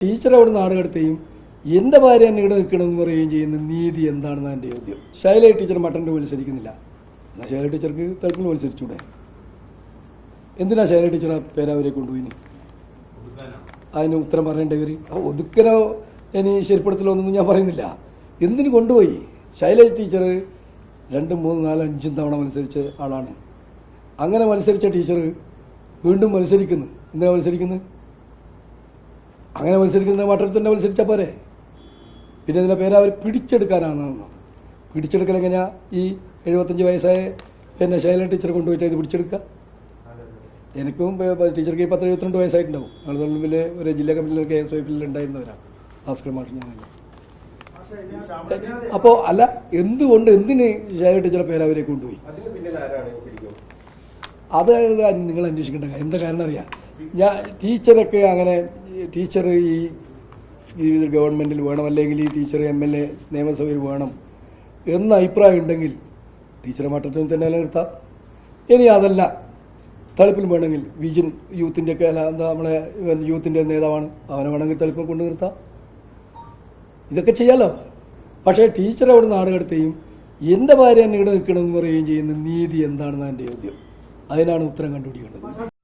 Teacher അവിടെ നാട് കടത്തുകയും എൻ്റെ ഭാര്യ എന്നെ ഇവിടെ നിൽക്കണമെന്ന് പറയുകയും ചെയ്യുന്ന നീതി എന്താണെന്ന് എൻ്റെ ചോദ്യം. ശൈല ടീച്ചർ മട്ടൻ്റെ മത്സരിക്കുന്നില്ല, എന്നാൽ ശൈല ടീച്ചർക്ക് തലത്തിൽ മത്സരിച്ചൂടെ? എന്തിനാ ശൈല ടീച്ചർ ആ പേരവരെ കൊണ്ടുപോയി? അതിന് ഉത്തരം പറയേണ്ടവർ ഒതുക്കനോ ഇനി ശരിപ്പെടുത്തലോ ഒന്നും ഞാൻ പറയുന്നില്ല. എന്തിനു കൊണ്ടുപോയി? ശൈലജ ടീച്ചർ 2, 3, 4, 5 തവണ മത്സരിച്ച ആളാണ്. അങ്ങനെ മത്സരിച്ച ടീച്ചർ വീണ്ടും മത്സരിക്കുന്നു. എന്തിനാ മത്സരിക്കുന്നത്? അങ്ങനെ മത്സരിക്കുന്ന മട്ടത്തിൽ തന്നെ മത്സരിച്ചാൽ പോരെ. പിന്നെ ഇതിൻ്റെ പേര് അവർ പിടിച്ചെടുക്കാനാണെന്നോ? പിടിച്ചെടുക്കൽ എങ്ങനെയാ? ഈ 75 വയസ്സായ പിന്നെ ശൈല ടീച്ചർ കൊണ്ടുപോയിട്ട് ഇത് പിടിച്ചെടുക്കുക? എനിക്കും ടീച്ചർക്ക് 10-72 വയസ്സായിട്ടുണ്ടാവും. ഞങ്ങൾ ഒരു ജില്ലാ കമ്മിറ്റിയിൽ KSYP ഉണ്ടായിരുന്നവരാണ്. ഭാസ്കർ മാഷ് ഞാനല്ല. അപ്പോൾ അല്ല, എന്തിന് ശൈല ടീച്ചറെ പേര് അവരെ കൊണ്ടുപോയി? അത് നിങ്ങൾ അന്വേഷിക്കേണ്ട കാര്യം. എന്താ കാരണം അറിയാം? ടീച്ചറൊക്കെ അങ്ങനെ ടീച്ചർ ഈ ഗവൺമെൻറ്റിൽ വേണം, അല്ലെങ്കിൽ ഈ ടീച്ചർ MLA നിയമസഭയിൽ വേണം എന്ന അഭിപ്രായം ഉണ്ടെങ്കിൽ ടീച്ചറെ മട്ടത്തിൽ തന്നെ നിലനിർത്താം. ഇനി അതല്ല, തളിപ്പിൽ വേണമെങ്കിൽ വിജൻ യൂത്തിൻ്റെ ഒക്കെ എന്താ നമ്മളെ യൂത്തിൻ്റെ നേതാവാണ്, അവനെ വേണമെങ്കിൽ തളിപ്പിൽ കൊണ്ടു നിർത്താം. ഇതൊക്കെ ചെയ്യാമല്ലോ. പക്ഷേ ടീച്ചർ അവിടെ നാട് കടത്തുകയും എൻ്റെ ഭാര്യ എന്നെ ഇവിടെ നിൽക്കണമെന്ന് പറയുകയും ചെയ്യുന്ന നീതി എന്താണെന്ന് എൻ്റെ ചോദ്യം. അതിനാണ് ഉത്തരം കണ്ടുപിടിക്കേണ്ടത്.